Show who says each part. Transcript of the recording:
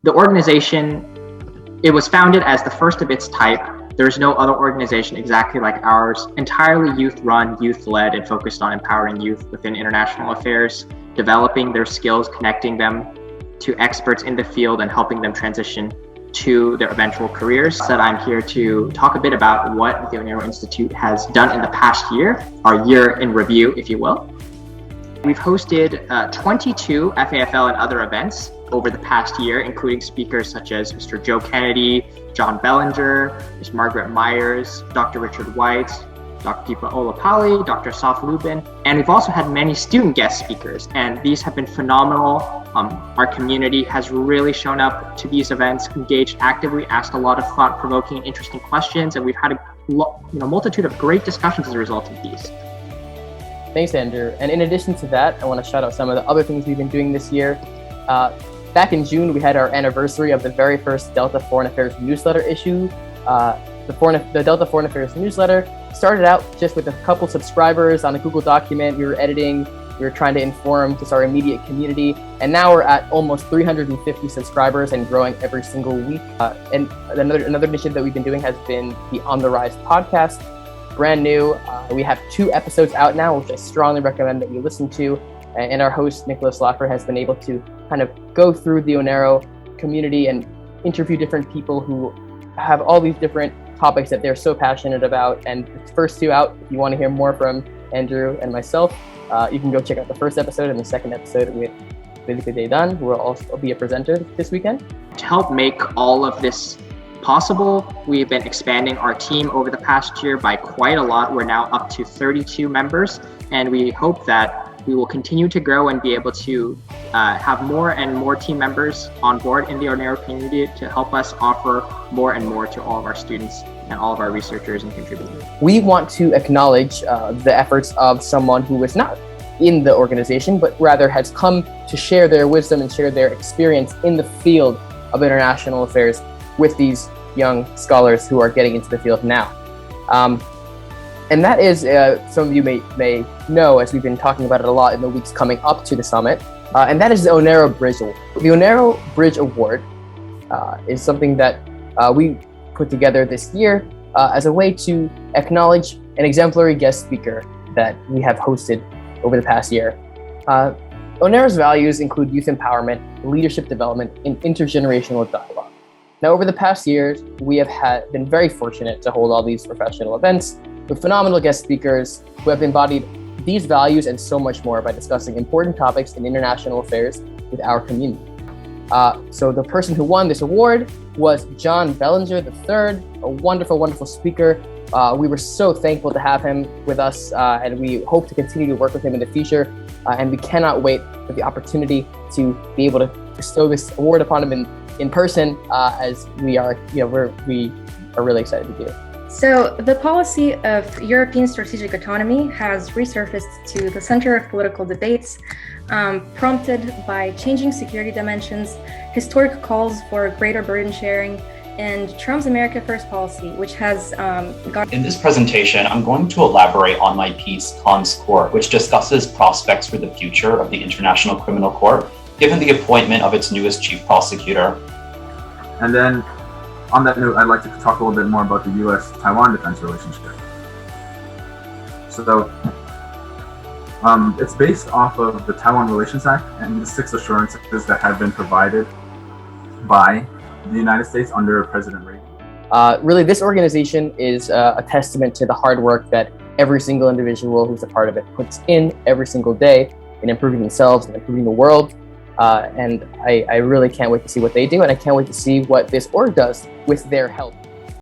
Speaker 1: The organization, it was founded as the first of its type. There's no other organization exactly like ours, entirely youth-run, youth-led, and focused on empowering youth within international affairs, developing their skills, connecting them to experts in the field, and helping them transition to their eventual careers. So I'm here to talk a bit about what the Onero Institute has done in the past year, our year in review, if you will. We've hosted 22 FAFL and other events over the past year, including speakers such as Mr. Joe Kennedy, John Bellinger, Ms. Margaret Myers, Dr. Richard White, Dr. Deepa Olapalli, Dr. Saf Lubin, and we've also had many student guest speakers, and these have been phenomenal. Our community has really shown up to these events, engaged actively, asked a lot of thought-provoking and interesting questions, and we've had a multitude of great discussions as a result of these.
Speaker 2: Thanks, Andrew. And in addition to that, I want to shout out some of the other things we've been doing this year. Back in June, we had our anniversary of the very first Delta Foreign Affairs newsletter issue. The Delta Foreign Affairs newsletter started out just with a couple subscribers on a Google document. We were editing, we were trying to inform just our immediate community. And now we're at almost 350 subscribers and growing every single week. And another initiative that we've been doing has been the On the Rise podcast, brand new. We have 2 episodes out now, which I strongly recommend that you listen to. And our host, Nicholas Laffer, has been able to kind of go through the Onero community and interview different people who have all these different topics that they're so passionate about. And the first 2 out, if you want to hear more from Andrew and myself, you can go check out the first episode and the second episode with Felipe Dedan, who will also be a presenter this weekend.
Speaker 1: To help make all of this possible, we've been expanding our team over the past year by quite a lot. We're now up to 32 members, and we hope that we will continue to grow and be able to have more and more team members on board in the Onero community to help us offer more and more to all of our students and all of our researchers and contributors.
Speaker 2: We want to acknowledge the efforts of someone who was not in the organization, but rather has come to share their wisdom and share their experience in the field of international affairs with these young scholars who are getting into the field now. And that is, some of you may know, as we've been talking about it a lot in the weeks coming up to the summit, and that is the Onero Bridge Award. The Onero Bridge Award is something that we put together this year as a way to acknowledge an exemplary guest speaker that we have hosted over the past year. Onero's values include youth empowerment, leadership development, and intergenerational dialogue. Now, over the past years, we have been very fortunate to hold all these professional events with phenomenal guest speakers who have embodied these values and so much more by discussing important topics in international affairs with our community. So the person who won this award was John Bellinger III, a wonderful, wonderful speaker. We were so thankful to have him with us, and we hope to continue to work with him in the future. And we cannot wait for the opportunity to be able to bestow this award upon him in person, as we are really excited to do.
Speaker 3: So the policy of European strategic autonomy has resurfaced to the center of political debates, prompted by changing security dimensions, historic calls for greater burden sharing, and Trump's America First policy, which has
Speaker 4: In this presentation, I'm going to elaborate on my piece, Khan's Court, which discusses prospects for the future of the International Criminal Court, given the appointment of its newest chief prosecutor.
Speaker 5: And then, on that note, I'd like to talk a little bit more about the U.S.-Taiwan defense relationship. So, it's based off of the Taiwan Relations Act and the 6 assurances that have been provided by the United States under President Reagan.
Speaker 2: Really, this organization is a testament to the hard work that every single individual who's a part of it puts in every single day in improving themselves and improving the world. And I really can't wait to see what they do, and I can't wait to see what this org does with their help.